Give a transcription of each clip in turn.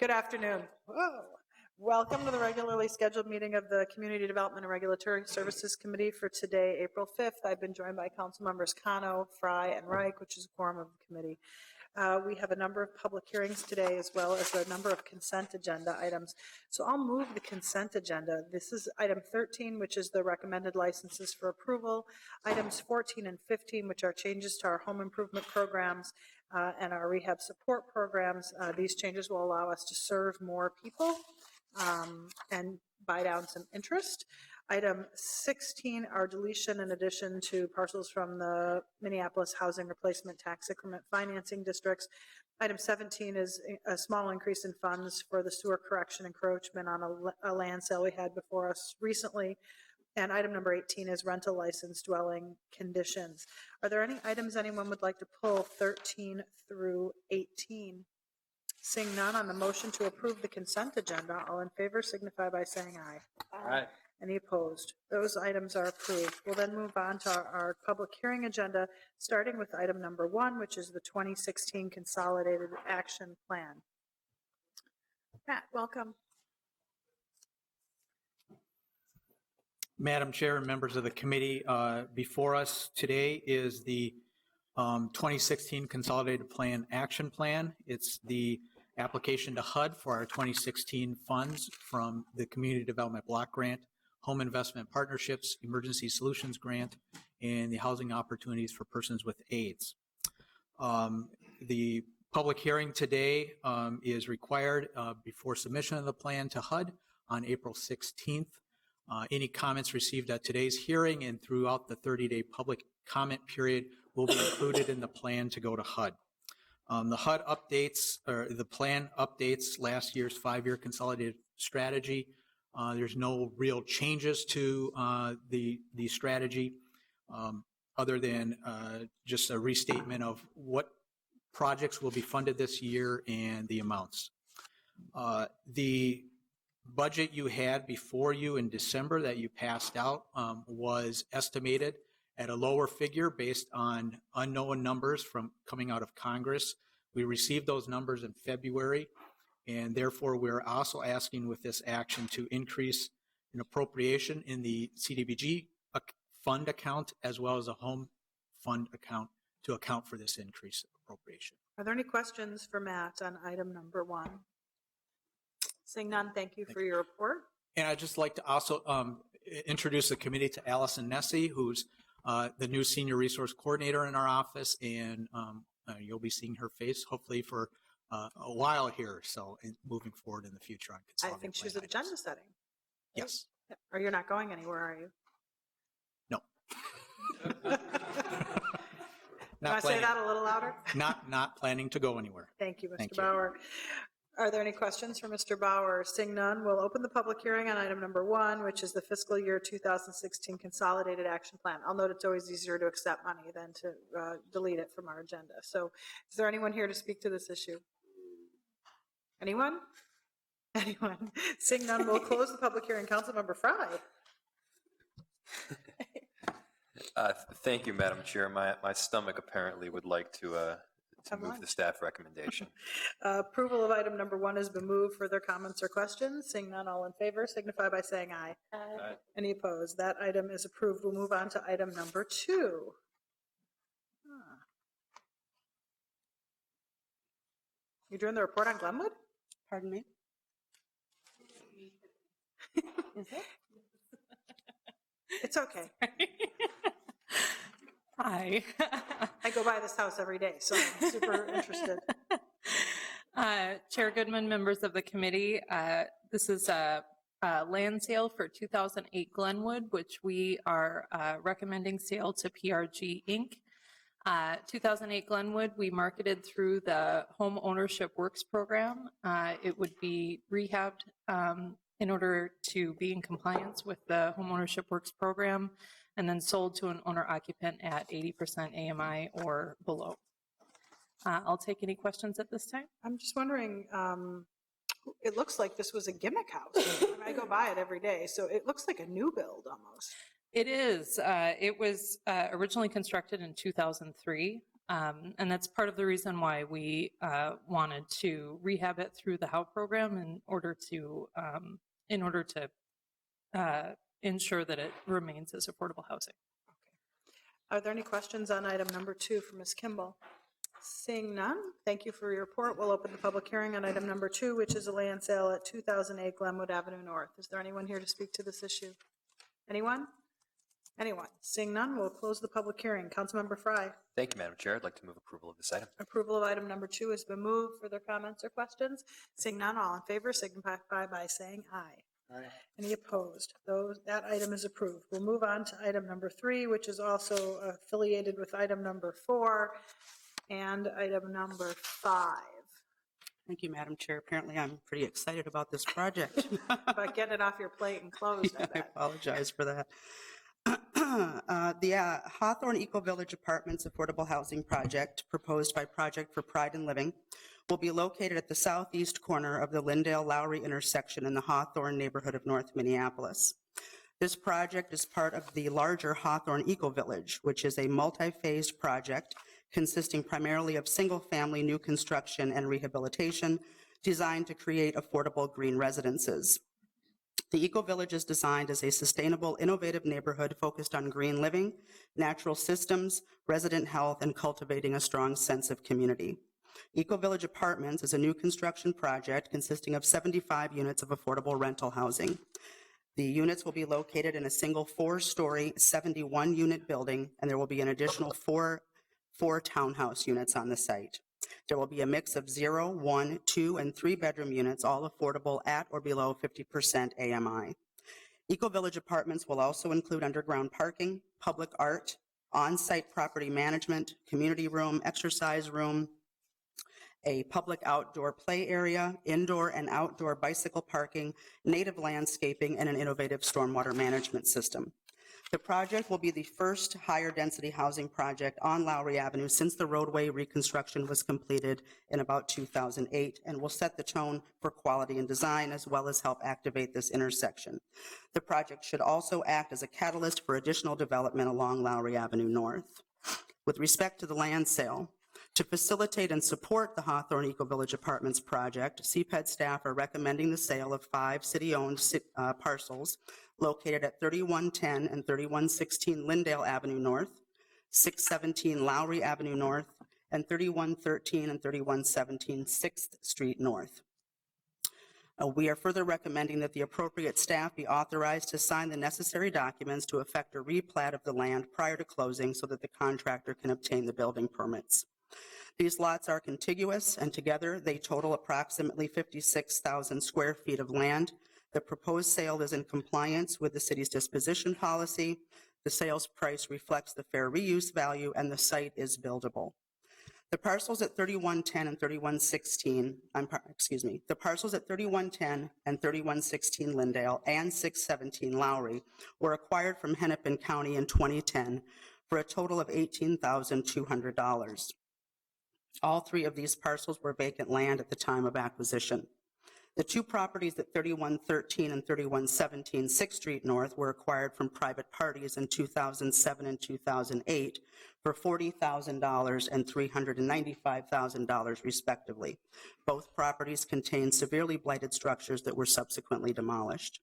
Good afternoon. Whoa. Welcome to the regularly scheduled meeting of the Community Development and Regulatory Services Committee for today, April 5th. I've been joined by council members Cano, Fry, and Reich, which is a quorum of the committee. We have a number of public hearings today, as well as a number of consent agenda items. So I'll move the consent agenda. This is item 13, which is the recommended licenses for approval. Items 14 and 15, which are changes to our home improvement programs and our rehab support programs. These changes will allow us to serve more people and buy down some interest. Item 16 are deletion in addition to parcels from the Minneapolis Housing Replacement Tax Increment Financing Districts. Item 17 is a small increase in funds for the sewer correction encroachment on a land sale we had before us recently. And item number 18 is rental license dwelling conditions. Are there any items anyone would like to pull 13 through 18? Seeing none, on the motion to approve the consent agenda, all in favor signify by saying aye. Aye. Any opposed? Those items are approved. We'll then move on to our public hearing agenda, starting with item number 1, which is the 2016 Consolidated Action Plan. Matt, welcome. Madam Chair and members of the committee, before us today is the 2016 Consolidated Plan Action Plan. It's the application to HUD for our 2016 funds from the Community Development Block Grant, Home Investment Partnerships, Emergency Solutions Grant, and the Housing Opportunities for Persons with AIDS. The public hearing today is required before submission of the plan to HUD on April 16th. Any comments received at today's hearing and throughout the 30-day public comment period will be included in the plan to go to HUD. The HUD updates, or the plan updates last year's 5-year consolidated strategy. There's no real changes to the strategy other than just a restatement of what projects will be funded this year and the amounts. The budget you had before you in December that you passed out was estimated at a lower figure based on unknown numbers from coming out of Congress. We received those numbers in February, and therefore we're also asking with this action to increase an appropriation in the CDBG fund account as well as a home fund account to account for this increase appropriation. Are there any questions for Matt on item number 1? Seeing none, thank you for your report. And I'd just like to also introduce the committee to Allison Nessie, who's the new Senior Resource Coordinator in our office, and you'll be seeing her face hopefully for a while here, so moving forward in the future on Consolidated. I think she's at agenda setting. Yes. Or you're not going anywhere, are you? No. Can I say that a little louder? Not planning to go anywhere. Thank you, Mr. Bauer. Are there any questions for Mr. Bauer? Seeing none, we'll open the public hearing on item number 1, which is the fiscal year 2016 Consolidated Action Plan. I'll note it's always easier to accept money than to delete it from our agenda. So is there anyone here to speak to this issue? Anyone? Anyone? Seeing none, we'll close the public hearing. Councilmember Fry. Thank you, Madam Chair. My stomach apparently would like to move the staff recommendation. Approval of item number 1 has been moved. Further comments or questions? Seeing none, all in favor signify by saying aye. Aye. Any opposed? That item is approved. We'll move on to item number 2. You're doing the report on Glenwood? Pardon me? Is it? It's okay. Hi. I go by this house every day, so I'm super interested. Chair Goodman, members of the committee, this is a land sale for 2008 Glenwood, which we are recommending sale to PRG Inc. 2008 Glenwood, we marketed through the Home Ownership Works program. It would be rehabbed in order to be in compliance with the Home Ownership Works program, and then sold to an owner-occupant at 80% AMI or below. I'll take any questions at this time. I'm just wondering, it looks like this was a gimmick house. I go by it every day, so it looks like a new build almost. It is. It was originally constructed in 2003. And that's part of the reason why we wanted to rehab it through the HOW program in order to ensure that it remains as affordable housing. Are there any questions on item number 2 for Ms. Kimball? Seeing none, thank you for your report. We'll open the public hearing on item number 2, which is a land sale at 2008 Glenwood Avenue North. Is there anyone here to speak to this issue? Anyone? Anyone? Seeing none, we'll close the public hearing. Councilmember Frye. Thank you, Madam Chair. I'd like to move approval of this item. Approval of item number 2 has been moved. Further comments or questions? Seeing none, all in favor signify by saying aye. Aye. Any opposed? That item is approved. We'll move on to item number 3, which is also affiliated with item number 4 and item number 5. Thank you, Madam Chair. Apparently, I'm pretty excited about this project. But get it off your plate and closed, I I bet. apologize for that. The Hawthorne Eco Village Apartments Affordable Housing Project, proposed by Project for Pride and Living, will be located at the southeast corner of the Lyndale-Lowry intersection in the Hawthorne neighborhood of North Minneapolis. This project is part of the larger Hawthorne Eco Village, which is a multi-phased project consisting primarily of single-family new construction and rehabilitation designed to create affordable green residences. The Eco Village is designed as a sustainable, innovative neighborhood focused on green living, natural systems, resident health, and cultivating a strong sense of community. Eco Village Apartments is a new construction project consisting of 75 units of affordable rental housing. The units will be located in a single 4-story, 71-unit building, and there will be an additional four townhouse units on the site. There will be a mix of 0, 1, 2, and 3-bedroom units, all affordable at or below 50% AMI. Eco Village Apartments will also include underground parking, public art, on-site property management, community room, exercise room, a public outdoor play area, indoor and outdoor bicycle parking, native landscaping, and an innovative stormwater management system. The project will be the first higher density housing project on Lowry Avenue since the roadway reconstruction was completed in about 2008 and will set the tone for quality and design as well as help activate this intersection. The project should also act as a catalyst for additional development along Lowry Avenue North. With respect to the land sale, to facilitate and support the Hawthorne Eco Village Apartments project, CPED staff are recommending the sale of 5 city-owned parcels located at 3110 and 3116 Lyndale Avenue North, 617 Lowry Avenue North, and 3113 and 3117 6th Street North. We are further recommending that the appropriate staff be authorized to sign the necessary documents to effect a replat of the land prior to closing so that the contractor can obtain the building permits. These lots are contiguous, and together they total approximately 56,000 square feet of land. The proposed sale is in compliance with the city's disposition policy. The sales price reflects the fair reuse value, and the site is buildable. The parcels at 3110 and 3116, the parcels at 3110 and 3116 Lyndale and 617 Lowry were acquired from Hennepin County in 2010 for a total of $18,200. All 3 of these parcels were vacant land at the time of acquisition. The 2 properties at 3113 and 3117 6th Street North were acquired from private parties in 2007 and 2008 for $40,000 and $395,000 respectively. Both properties contain severely blighted structures that were subsequently demolished.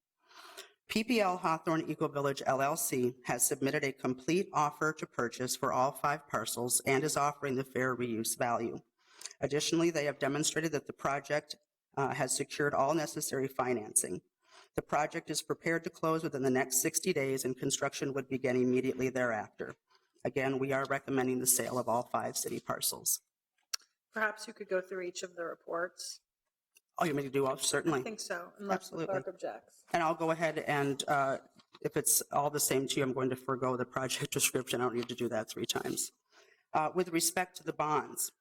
PPL Hawthorne Eco Village LLC has submitted a complete offer to purchase for all 5 parcels and is offering the fair reuse value. Additionally, they have demonstrated that the project has secured all necessary financing. The project is prepared to close within the next 60 days and construction would begin immediately thereafter. Again, we are recommending the sale of all 5 city parcels. Perhaps you could go through each of the reports. Oh, you want me to do all? I Certainly. think so, unless the Absolutely. clerk objects. And I'll go ahead and if it's all the same to you, I'm going to forego the project description. I don't need to do that 3 times. With respect to the bonds,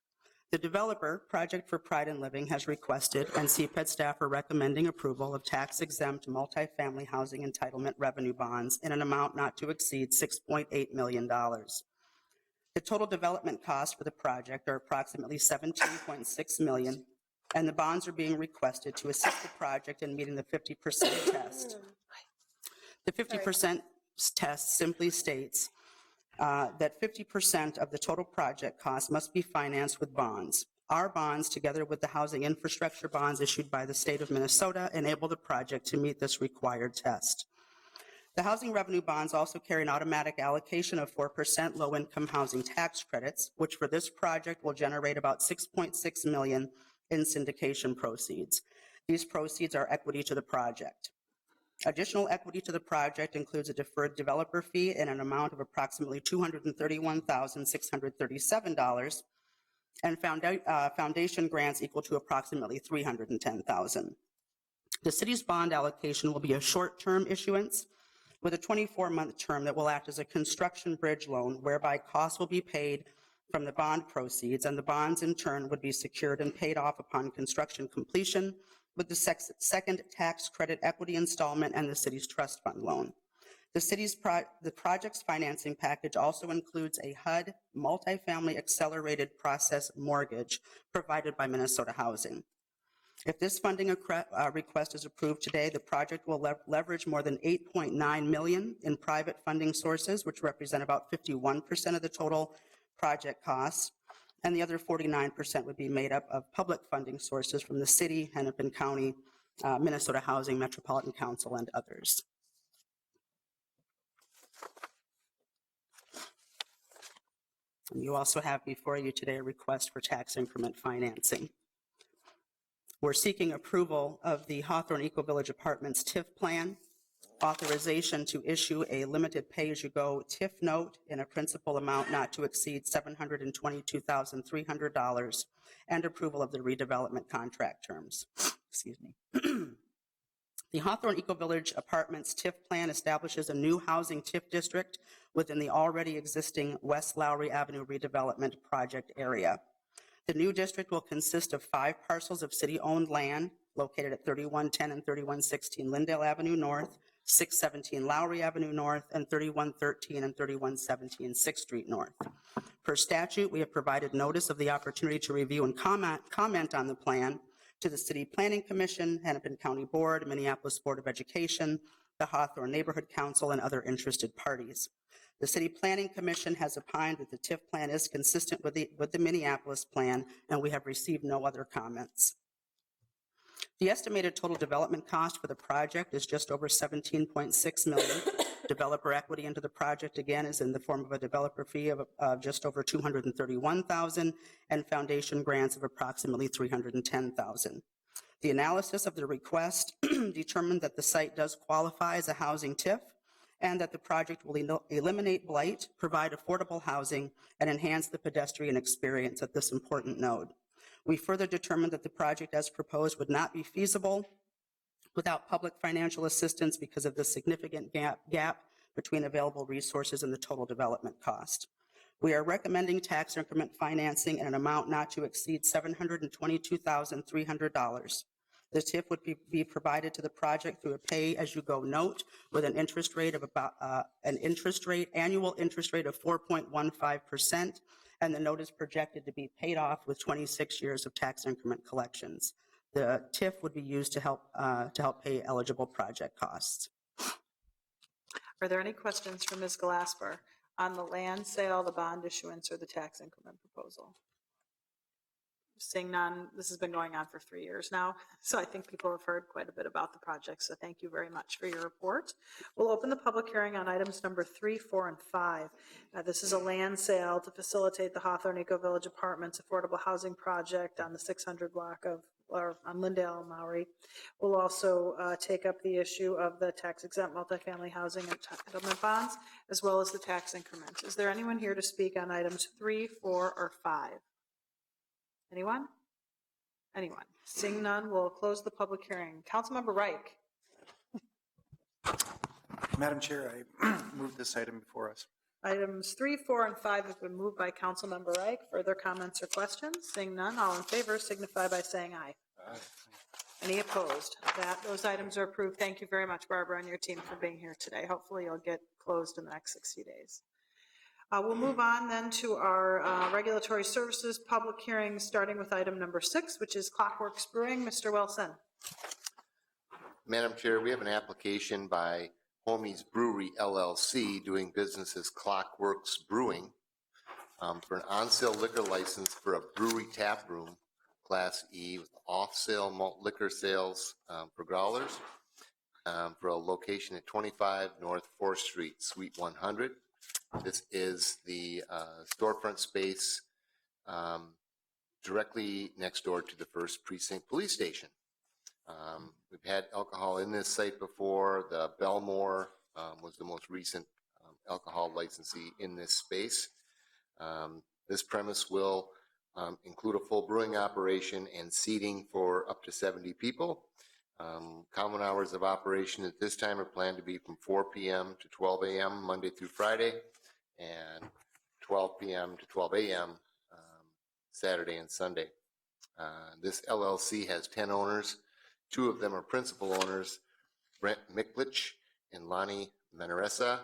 the developer, Project for Pride and Living, has requested, and CPED staff are recommending approval of tax-exempt multifamily housing entitlement revenue bonds in an amount not to exceed $6.8 million. The total development costs for the project are approximately $17.6 million, and the bonds are being requested to assist the project in meeting the 50% test. The 50% test simply states that 50% of the total project cost must be financed with bonds. Our bonds, together with the housing infrastructure bonds issued by the state of Minnesota, enable the project to meet this required test. The housing revenue bonds also carry an automatic allocation of 4% low-income housing tax credits, which for this project will generate about $6.6 million in syndication proceeds. These proceeds are equity to the project. Additional equity to the project includes a deferred developer fee in an amount of approximately $231,637 and foundation grants equal to approximately $310,000. The city's bond allocation will be a short-term issuance with a 24-month term that will act as a construction bridge loan whereby costs will be paid from the bond proceeds, and the bonds in turn would be secured and paid off upon construction completion with the second tax credit equity installment and the city's trust fund loan. The project's financing package also includes a HUD multifamily accelerated process mortgage provided by Minnesota Housing. If this funding request is approved today, the project will leverage more than $8.9 million in private funding sources, which represent about 51% of the total project costs, and the other 49% would be made up of public funding sources from the city, Hennepin County, Minnesota Housing, Metropolitan Council, and others. And you also have before you today a request for tax increment financing. We're seeking approval of the Hawthorne Eco-Village Apartments TIF Plan, authorization to issue a limited pay-as-you-go TIF note in a principal amount not to exceed $722,300, and approval of the redevelopment contract terms. Excuse me. The Hawthorne Eco-Village Apartments TIF Plan establishes a new housing TIF district within the already existing West Lowry Avenue redevelopment project area. The new district will consist of 5 parcels of city-owned land located at 3110 and 3116 Lindale Avenue North, 617 Lowry Avenue North, and 3113 and 3117 6th Street North. Per statute, we have provided notice of the opportunity to review and comment on the plan to the City Planning Commission, Hennepin County Board, Minneapolis Board of Education, the Hawthorne Neighborhood Council, and other interested parties. The City Planning Commission has opined that the TIF plan is consistent with the Minneapolis plan, and we have received no other comments. The estimated total development cost for the project is just over $17.6 million. Developer equity into the project, again, is in the form of a developer fee of just over $231,000 and foundation grants of approximately $310,000. The analysis of the request determined that the site does qualify as a housing TIF and that the project will eliminate blight, provide affordable housing, and enhance the pedestrian experience at this important node. We further determined that the project as proposed would not be feasible without public financial assistance because of the significant gap between available resources and the total development cost. We are recommending tax increment financing in an amount not to exceed $722,300. The TIF would be provided to the project through a pay-as-you-go note with an interest rate of about annual interest rate of 4.15%, and the note is projected to be paid off with 26 years of tax increment collections. The TIF would be used to help pay eligible project costs. Are there any questions for Ms. Galasper on the land sale, the bond issuance, or the tax increment proposal? Seeing none, this has been going on for 3 years now, so I think people have heard quite a bit about the project, so thank you very much for your report. We'll open the public hearing on items number 3, 4, and 5. This is a land sale to facilitate the Hawthorne Eco-Village Apartments affordable housing project on the 600 block of on Lindale and Lowry. We'll also take up the issue of the tax-exempt multifamily housing entitlement bonds, as well as the tax increment. Is there anyone here to speak on items 3, 4, or 5? Anyone? Anyone? Seeing none, we'll close the public hearing. Councilmember Reich. Madam Chair, I move this item before us. Items 3, 4, and 5 have been moved by Councilmember Reich. Further comments or questions? Seeing none, all in favor signify by saying aye. Aye. Any opposed? Those items are approved. Thank you very much, Barbara, and your team for being here today. Hopefully you'll get closed in the next 60 days. We'll move on then to our regulatory services public hearing, starting with item number 6, which is Clockwork Brewing. Mr. Wilson. Madam Chair, we have an application by Homies Brewery LLC, doing business as Clockwork Brewing, for an on-sale liquor license for a brewery tap room, Class E, with off-sale malt liquor sales for growlers, for a location at 25 North 4th Street, Suite 100. This is the storefront space directly next door to the 1st Precinct Police Station. We've had alcohol in this site before. The Belmore was the most recent alcohol licensee in this space. This premise will include a full brewing operation and seating for up to 70 people. Common hours of operation at this time are planned to be from 4 p.m. to 12 a.m. Monday through Friday, and 12 p.m. to 12 a.m. Saturday and Sunday. This LLC has 10 owners. 2 of them are principal owners, Brent Miklich and Lonnie Menaresa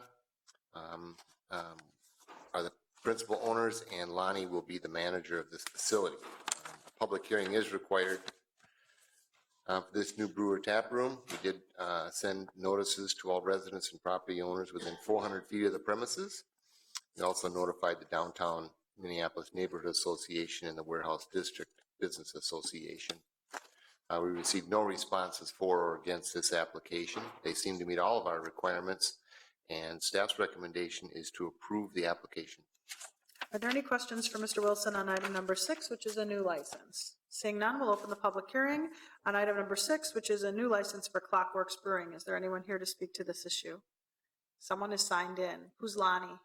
are the principal owners, and Lonnie will be the manager of this facility. A public hearing is required for this new brewer tap room. We did send notices to all residents and property owners within 400 feet of the premises. We also notified the Downtown Minneapolis Neighborhood Association and the Warehouse District Business Association. We received no responses for or against this application. They seem to meet all of our requirements, and staff's recommendation is to approve the application. Are there any questions for Mr. Wilson on item number 6, which is a new license? Seeing none, we'll open the public hearing on item number 6, which is a new license for Clockwork Brewing. Is there anyone here to speak to this issue? Someone is signed in. Who's Lonnie?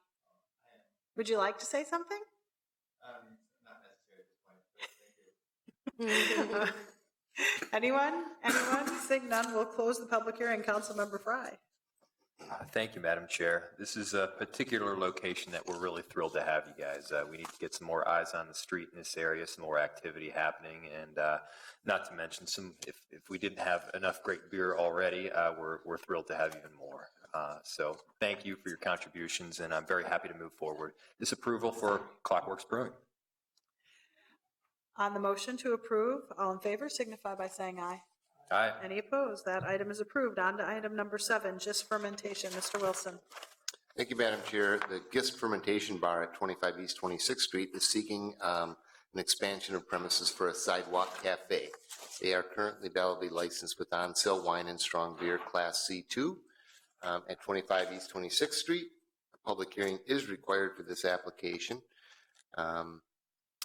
Would you like to say something? Not necessary at this point, but thank you. Anyone? Seeing none, we'll close the public hearing. Councilmember Fry. Thank you, Madam Chair. This is a particular location that we're really thrilled to have you guys. We need to get some more eyes on the street in this area, some more activity happening, and not to mention if we didn't have enough great beer already, we're thrilled to have even more. So thank you for your contributions, and I'm very happy to move forward this approval for Clockwork Brewing. On the motion to approve, all in favor signify by saying aye. Aye. Any opposed? That item is approved. On to item number 7, Gist Fermentation. Mr. Wilson. Thank you, Madam Chair. The Gist Fermentation Bar at 25 East 26th Street is seeking an expansion of premises for a sidewalk cafe. They are currently validly licensed with on-sale wine and strong beer Class C2 at 25 East 26th Street. A public hearing is required for this application.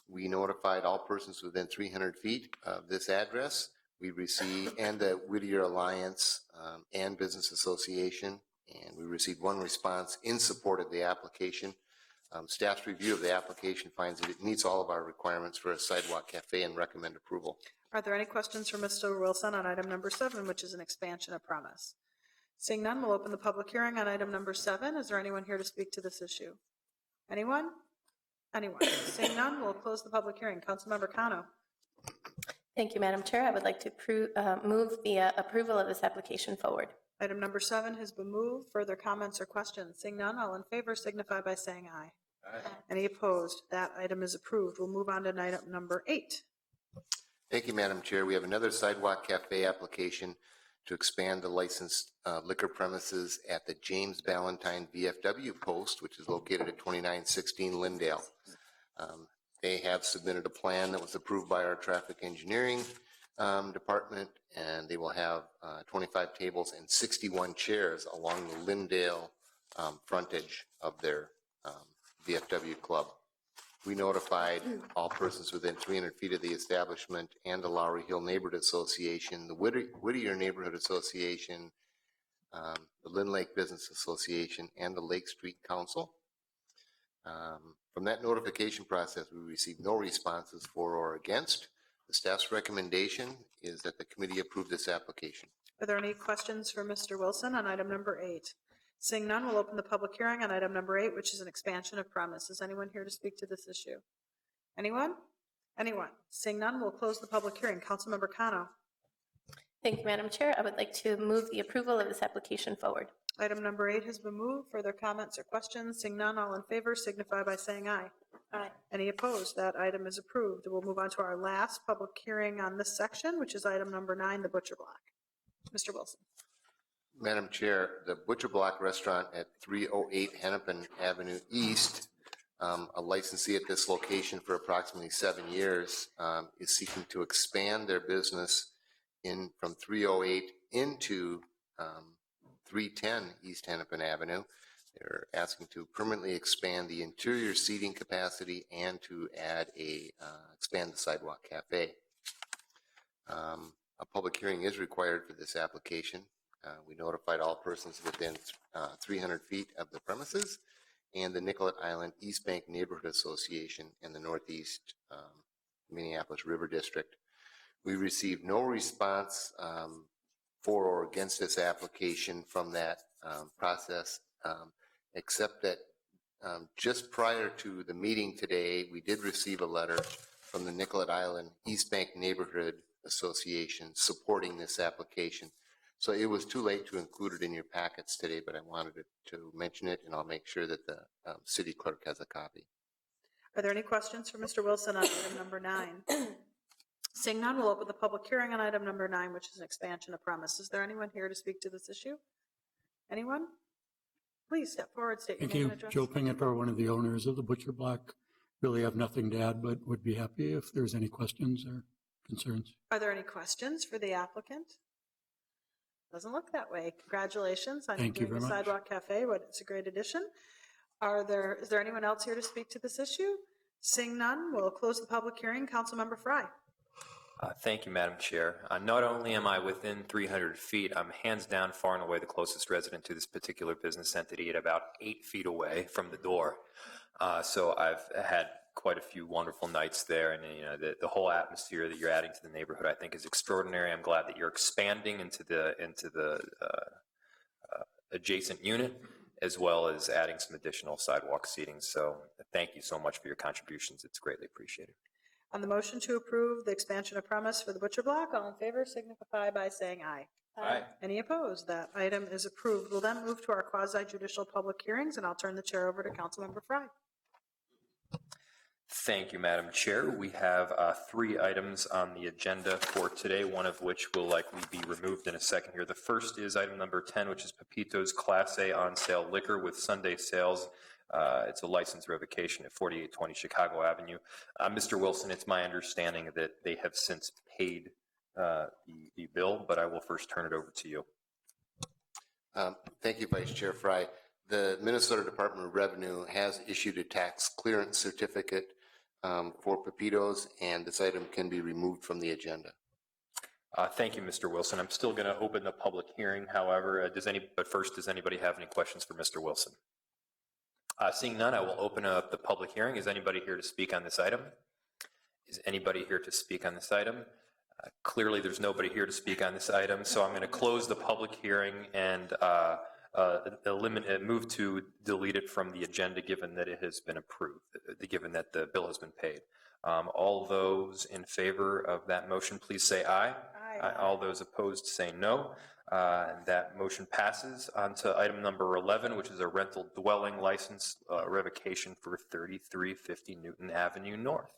We notified all persons within 300 feet of this address. We received, and the Whittier Alliance and Business Association, and we received 1 response in support of the application. Staff's review of the application finds that it meets all of our requirements for a sidewalk cafe and recommend approval. Are there any questions for Mr. Wilson on item number 7, which is an expansion of premise? Seeing none, we'll open the public hearing on item number 7. Is there anyone here to speak to this issue? Anyone? Seeing none, we'll close the public hearing. Councilmember Cano. Thank you, Madam Chair. I would like to move the approval of this application forward. Item number 7 has been moved. Further comments or questions? Seeing none, all in favor signify by saying aye. Aye. Any opposed? That item is approved. We'll move on to item number 8. Thank you, Madam Chair. We have another sidewalk cafe application to expand the licensed liquor premises at the James Ballantyne VFW post, which is located at 2916 Lindale. They have submitted a plan that was approved by our traffic engineering department, and they will have 25 tables and 61 chairs along the Lindale frontage of their VFW club. We notified all persons within 300 feet of the establishment and the Lowry Hill Neighborhood Association, the Whittier Neighborhood Association, the Lynn Lake Business Association, and the Lake Street Council. From that notification process, we received no responses for or against. The staff's recommendation is that the committee approve this application. Are there any questions for Mr. Wilson on item number 8? Seeing none, we'll open the public hearing on item number 8, which is an expansion of premise. Is anyone here to speak to this issue? Anyone? Seeing none, we'll close the public hearing. Councilmember Cano. Thank you, Madam Chair. I would like to move the approval of this application forward. Item number 8 has been moved. Further comments or questions? Seeing none, all in favor signify by saying aye. Aye. Any opposed? That item is approved. We'll move on to our last public hearing on this section, which is item number 9, the Butcher Block. Mr. Wilson. Madam Chair, the Butcher Block Restaurant at 308 Hennepin Avenue East, a licensee at this location for approximately 7 years, is seeking to expand their business from 308 into 310 East Hennepin Avenue. They're asking to permanently expand the interior seating capacity and to add expand the sidewalk cafe. A public hearing is required for this application. We notified all persons within 300 feet of the premises and the Nicollet Island East Bank Neighborhood Association and the Northeast Minneapolis River District. We received no response for or against this application from that process, except that just prior to the meeting today, we did receive a letter from the Nicollet Island East Bank Neighborhood Association supporting this application. So it was too late to include it in your packets today, but I wanted to mention it, and I'll make sure that the city clerk has a copy. Are there any questions for Mr. Wilson on item number 9? Seeing none, we'll open the public hearing on item number 9, which is an expansion of premise. Is there anyone here to speak to this issue? Anyone? Please step forward, state your Thank name you. and address. Joe Pingatar, one of the owners of the Butcher Block. Really have nothing to add, but would be happy if there's any questions or concerns. Are there any questions for the applicant? Doesn't look that way. Congratulations on Thank you doing the very much. Sidewalk Cafe. It's a great addition. Is there anyone else here to speak to this issue? Seeing none, we'll close the public hearing. Councilmember Fry. Thank you, Madam Chair. Not only am I within 300 feet, I'm hands down far and away the closest resident to this particular business entity at about 8 feet away from the door. So I've had quite a few wonderful nights there, and the whole atmosphere that you're adding to the neighborhood, I think, is extraordinary. I'm glad that you're expanding into the adjacent unit, as well as adding some additional sidewalk seating. So thank you so much for your contributions. It's greatly appreciated. On the motion to approve the expansion of premise for the Butcher Block, all in favor signify by saying aye. Aye. Any opposed? That item is approved. We'll then move to our quasi-judicial public hearings, and I'll turn the chair over to Councilmember Fry. Thank you, Madam Chair. We have 3 items on the agenda for today, one of which will likely be removed in a second here. The first is item number 10, which is Pepito's Class A on-sale liquor with Sunday sales. It's a license revocation at 4820 Chicago Avenue. Mr. Wilson, it's my understanding that they have since paid the bill, but I will first turn it over to you. Thank you, Vice Chair Fry. The Minnesota Department of Revenue has issued a tax clearance certificate for Pepito's, and this item can be removed from the agenda. Thank you, Mr. Wilson. I'm still going to open the public hearing. However, but first, does anybody have any questions for Mr. Wilson? Seeing none, I will open up the public hearing. Is anybody here to speak on this item? Is anybody here to speak on this item? Clearly, there's nobody here to speak on this item, so I'm going to close the public hearing and move to delete it from the agenda, given that it has been approved, given that the bill has been paid. All those in favor of that motion, please say aye. Aye. All those opposed say no. That motion passes. On to item number 11, which is a rental dwelling license revocation for 3350 Newton Avenue North.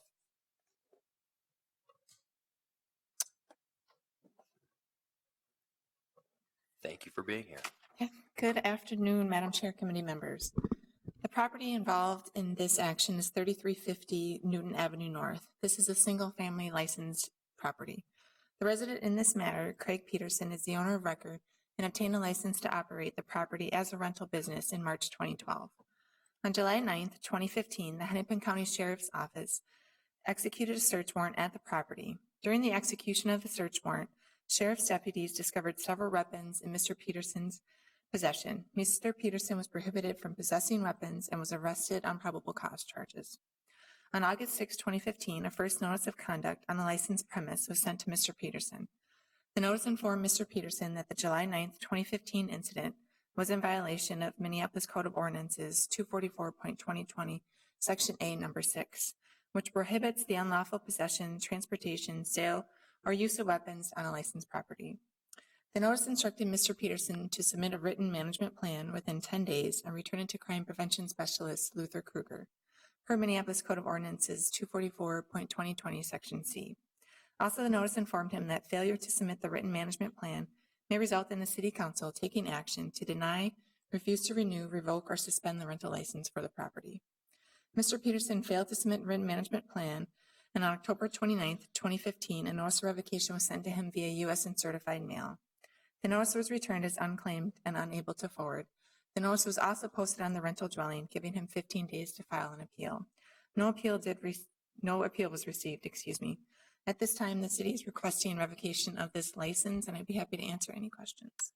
Thank you for being here. Good afternoon, Madam Chair, committee members. The property involved in this action is 3350 Newton Avenue North. This is a single-family licensed property. The resident in this matter, Craig Peterson, is the owner of record and obtained a license to operate the property as a rental business in March 2012. On July 9th, 2015, the Hennepin County Sheriff's Office executed a search warrant at the property. During the execution of the search warrant, Sheriff's deputies discovered several weapons in Mr. Peterson's possession. Mr. Peterson was prohibited from possessing weapons and was arrested on probable cause charges. On August 6, 2015, a first notice of conduct on the licensed premise was sent to Mr. Peterson. The notice informed Mr. Peterson that the July 9, 2015 incident was in violation of Minneapolis Code of Ordinances 244.2020, Section A, Number 6, which prohibits the unlawful possession, transportation, sale, or use of weapons on a licensed property. The notice instructed Mr. Peterson to submit a written management plan within 10 days and return it to Crime Prevention Specialist Luther Kruger, per Minneapolis Code of Ordinances 244.2020, Section C. Also, the notice informed him that failure to submit the written management plan may result in the City Council taking action to deny, refuse to renew, revoke, or suspend the rental license for the property. Mr. Peterson failed to submit written management plan, and on October 29, 2015, a notice of revocation was sent to him via U.S. and certified mail. The notice was returned as unclaimed and unable to forward. The notice was also posted on the rental dwelling, giving him 15 days to file an appeal. No appeal was received, At this time, the city is requesting revocation of this license, and I'd be happy to answer any questions.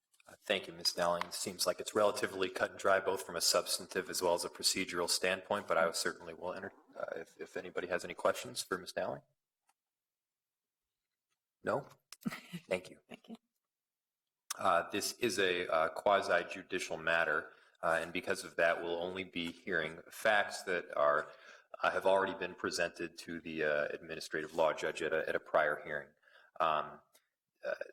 Thank you, Ms. Dowling. It seems like it's relatively cut and dry, both from a substantive as well as a procedural standpoint, but I certainly will enter if anybody has any questions for Ms. Dowling. No? Thank you. Thank you. This is a quasi-judicial matter, and because of that, we'll only be hearing facts that have already been presented to the administrative law judge at a prior hearing.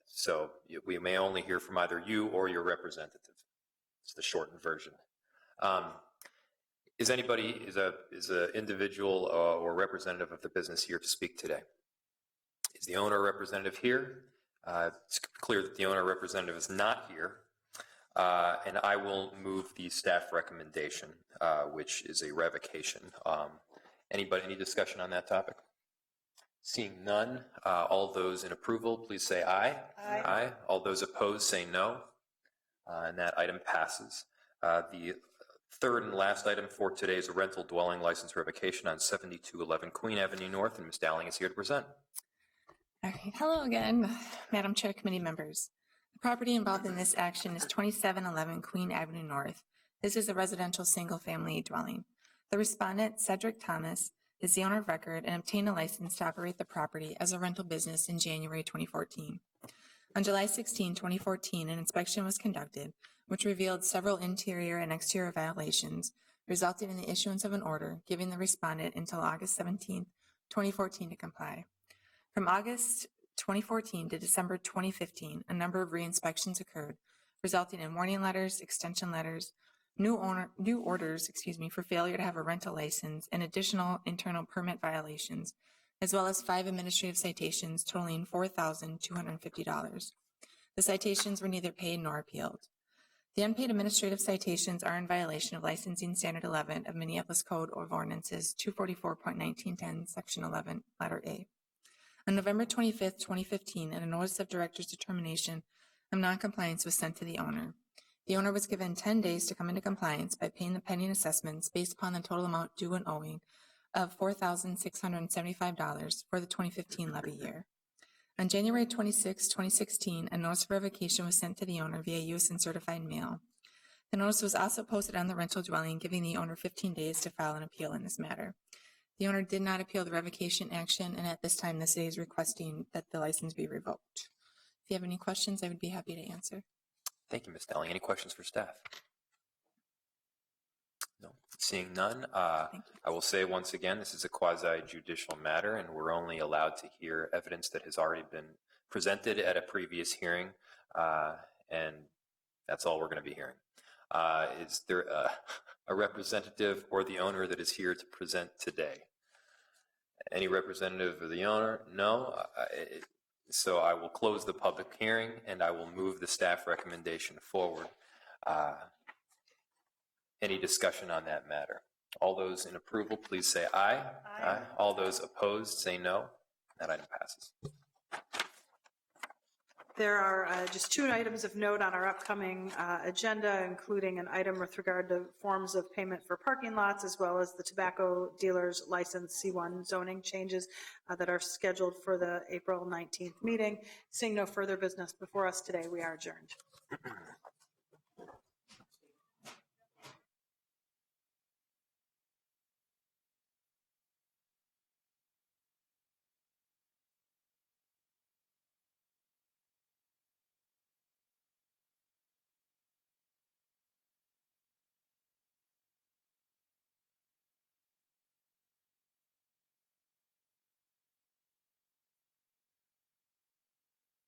So we may only hear from either you or your representative. It's the shortened version. Is an individual or representative of the business here to speak today? Is the owner representative here? It's clear that the owner representative is not here. And I will move the staff recommendation, which is a revocation. Any discussion on that topic? Seeing none, all those in approval, please say aye. Aye. Aye. All those opposed say no. And that item passes. The third and last item for today is a rental dwelling license revocation on 7211 Queen Avenue North, and Ms. Dowling is here to present. All right. Hello again, Madam Chair, committee members. The property involved in this action is 2711 Queen Avenue North. This is a residential single-family dwelling. The respondent, Cedric Thomas, is the owner of record and obtained a license to operate the property as a rental business in January 2014. On July 16, 2014, an inspection was conducted, which revealed several interior and exterior violations, resulting in the issuance of an order giving the respondent until August 17, 2014 to comply. From August 2014 to December 2015, a number of re-inspections occurred, resulting in warning letters, extension letters, new orders for failure to have a rental license, and additional internal permit violations, as well as 5 administrative citations totaling $4,250. The citations were neither paid nor appealed. The unpaid administrative citations are in violation of Licensing Standard 11 of Minneapolis Code of Ordinances 244.1910, Section 11, Letter A. On November 25, 2015, a notice of director's determination of noncompliance was sent to the owner. The owner was given 10 days to come into compliance by paying the pending assessments based upon the total amount due and owing of $4,675 for the 2015 levy year. On January 26, 2016, a notice of revocation was sent to the owner via U.S. and certified mail. The notice was also posted on the rental dwelling, giving the owner 15 days to file an appeal in this matter. The owner did not appeal the revocation action, and at this time, the city is requesting that the license be revoked. If you have any questions, I would be happy to answer. Thank you, Ms. Dowling. Any questions for staff? No. Seeing none, I will say once again, this is a quasi-judicial matter, and we're only allowed to hear evidence that has already been presented at a previous hearing, and that's all we're going to be hearing. Is there a representative or the owner that is here to present today? Any representative of the owner? No. So I will close the public hearing, and I will move the staff recommendation forward. Any discussion on that matter? All those in approval, please say aye. Aye. All those opposed, say no. That item passes. There are just 2 items of note on our upcoming agenda, including an item with regard to forms of payment for parking lots, as well as the tobacco dealer's license C1 zoning changes that are scheduled for the April 19th meeting. Seeing no further business before us today, we are adjourned.